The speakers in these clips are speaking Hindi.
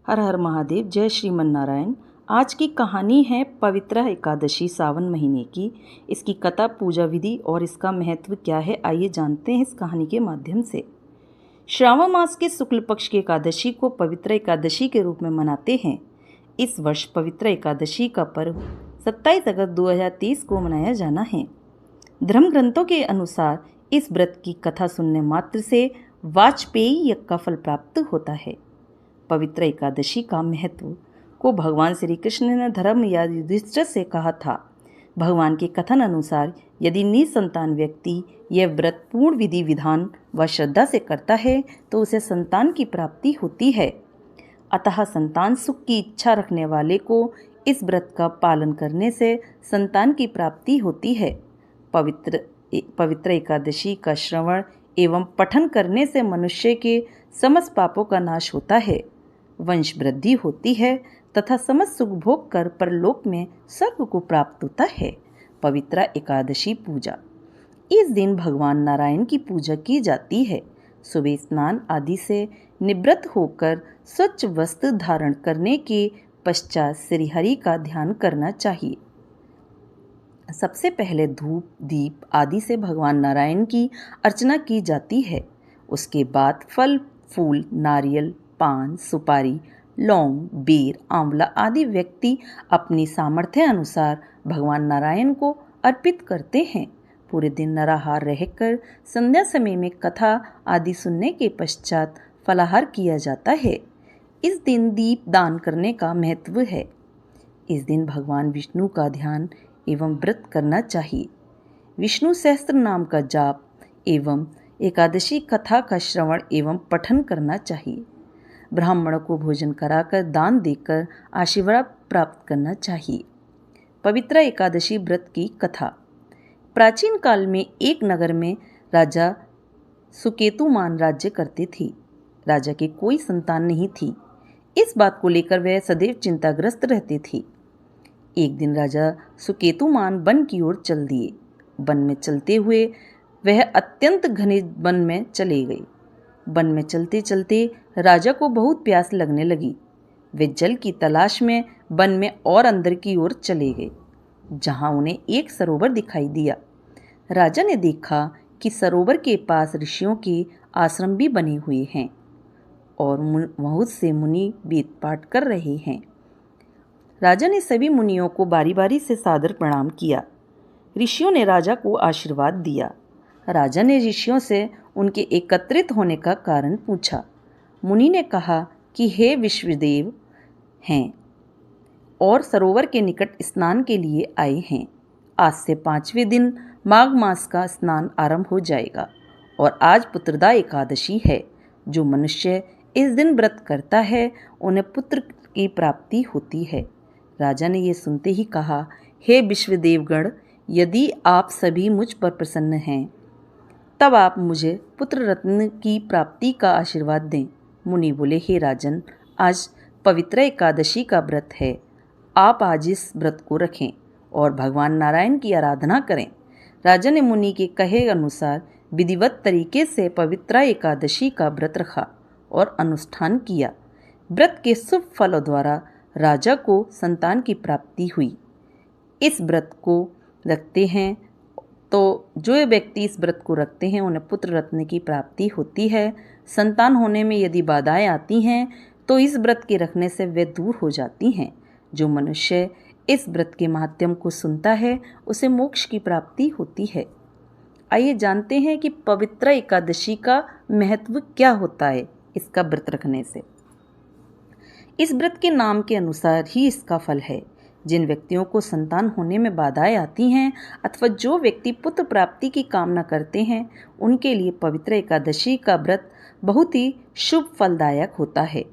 हर हर महादेव। जय श्रीमन नारायण। आज की कहानी है पवित्रा एकादशी सावन महीने की। इसकी कथा, पूजा विधि और इसका महत्व क्या है, आइए जानते हैं इस कहानी के माध्यम से। श्रावण मास के शुक्ल पक्ष की एकादशी को पवित्रा एकादशी के रूप में मनाते हैं। इस वर्ष पवित्रा एकादशी का पर्व 27 अगस्त 2023 को मनाया जाना है। धर्म ग्रंथों के अनुसार इस व्रत की कथा सुनने मात्र से वाजपेयी यज्ञ का फल प्राप्त होता है। पवित्र एकादशी का महत्व को भगवान श्री कृष्ण ने धर्म या युधिष्ठिर से कहा था। भगवान के कथन अनुसार यदि निसंतान व्यक्ति यह व्रत पूर्ण विधि विधान व श्रद्धा से करता है तो उसे संतान की प्राप्ति होती है। अतः संतान सुख की इच्छा रखने वाले को इस व्रत का पालन करने से संतान की प्राप्ति होती है। पवित्र एकादशी का श्रवण एवं पठन करने से मनुष्य के समस्त पापों का नाश होता है, वंश वृद्धि होती है तथा समस्त सुख भोग कर परलोक में स्वर्ग को प्राप्त होता है। पवित्रा एकादशी पूजा। इस दिन भगवान नारायण की पूजा की जाती है। सुबह स्नान आदि से निवृत्त होकर स्वच्छ वस्त्र धारण करने के पश्चात श्रीहरि का ध्यान करना चाहिए। सबसे पहले धूप दीप आदि से भगवान नारायण की अर्चना की जाती है। उसके बाद फल फूल, नारियल, पान, सुपारी, लौंग, बेर, आंवला आदि व्यक्ति अपनी सामर्थ्य अनुसार भगवान नारायण को अर्पित करते हैं। पूरे दिन निराहार रहकर संध्या समय में कथा आदि सुनने के पश्चात फलाहार किया जाता है। इस दिन दीप दान करने का महत्व है। इस दिन भगवान विष्णु का ध्यान एवं व्रत करना चाहिए। विष्णु सहस्त्र नाम का जाप एवं एकादशी कथा का श्रवण एवं पठन करना चाहिए। ब्राह्मणों को भोजन कराकर दान देकर आशीर्वाद प्राप्त करना चाहिए। पवित्रा एकादशी व्रत की कथा। प्राचीन काल में एक नगर में राजा सुकेतुमान राज्य करते थे। राजा की कोई संतान नहीं थी। इस बात को लेकर वह सदैव चिंताग्रस्त रहते थे। एक दिन राजा सुकेतुमान वन की ओर चल दिए। वन में चलते हुए वह अत्यंत घने वन में चले गए। वन में चलते चलते राजा को बहुत प्यास लगने लगी। वे जल की तलाश में वन में और अंदर की ओर चले गए, जहां उन्हें एक सरोवर दिखाई दिया। राजा ने देखा कि सरोवर के पास ऋषियों के आश्रम भी बने हुए हैं और बहुत से मुनि वेद पाठ कर रहे हैं। राजा ने सभी मुनियों को बारी बारी से सादर प्रणाम किया। ऋषियों ने राजा को आशीर्वाद दिया। राजा ने ऋषियों से उनके एकत्रित होने का कारण पूछा। मुनि ने कहा कि हे विश्वदेव हैं और सरोवर के निकट स्नान के लिए आए हैं। आज से 5वें दिन माघ मास का स्नान आरंभ हो जाएगा और आज पुत्रदा एकादशी है। जो मनुष्य इस दिन व्रत करता है उन्हें पुत्र की प्राप्ति होती है। राजा ने यह सुनते ही कहा, हे विश्वदेवगण, यदि आप सभी मुझ पर प्रसन्न हैं तब आप मुझे पुत्र रत्न की प्राप्ति का आशीर्वाद दें। मुनि बोले, हे राजन, आज पवित्र एकादशी का व्रत है। आप आज इस व्रत को रखें और भगवान नारायण की आराधना करें। राजा ने मुनि के कहे अनुसार विधिवत तरीके से पवित्र एकादशी का व्रत रखा और अनुष्ठान किया। व्रत के शुभ फलों द्वारा राजा को संतान की प्राप्ति हुई। इस व्रत को रखते हैं तो जो व्यक्ति इस व्रत को रखते हैं उन्हें पुत्र रत्न की प्राप्ति होती है। संतान होने में यदि बाधाएं आती हैं तो इस व्रत के रखने से वे दूर हो जाती हैं। जो मनुष्य इस व्रत के माध्यम को सुनता है उसे मोक्ष की प्राप्ति होती है। आइए जानते हैं कि पवित्र एकादशी का महत्व क्या होता है इसका व्रत रखने से। इस व्रत के नाम के अनुसार ही इसका फल है। जिन व्यक्तियों को संतान होने में बाधाएं आती हैं अथवा जो व्यक्ति पुत्र प्राप्ति की कामना करते हैं उनके लिए पवित्र एकादशी का व्रत बहुत ही शुभ फलदायक होता है।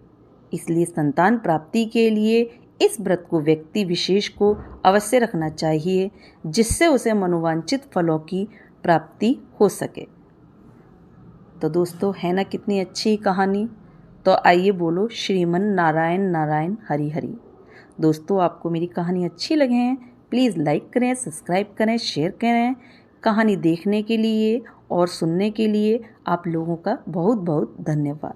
इसलिए संतान प्राप्ति के लिए इस व्रत को व्यक्ति विशेष को अवश्य रखना चाहिए, जिससे उसे मनोवांछित फलों की प्राप्ति हो सके। तो दोस्तों, है ना कितनी अच्छी कहानी। तो आइए बोलो श्रीमन नारायण नारायण हरि हरि। दोस्तों, आपको मेरी कहानी अच्छी लगे हैं प्लीज़ लाइक करें, सब्सक्राइब करें, शेयर करें। कहानी देखने के लिए और सुनने के लिए आप लोगों का बहुत बहुत धन्यवाद।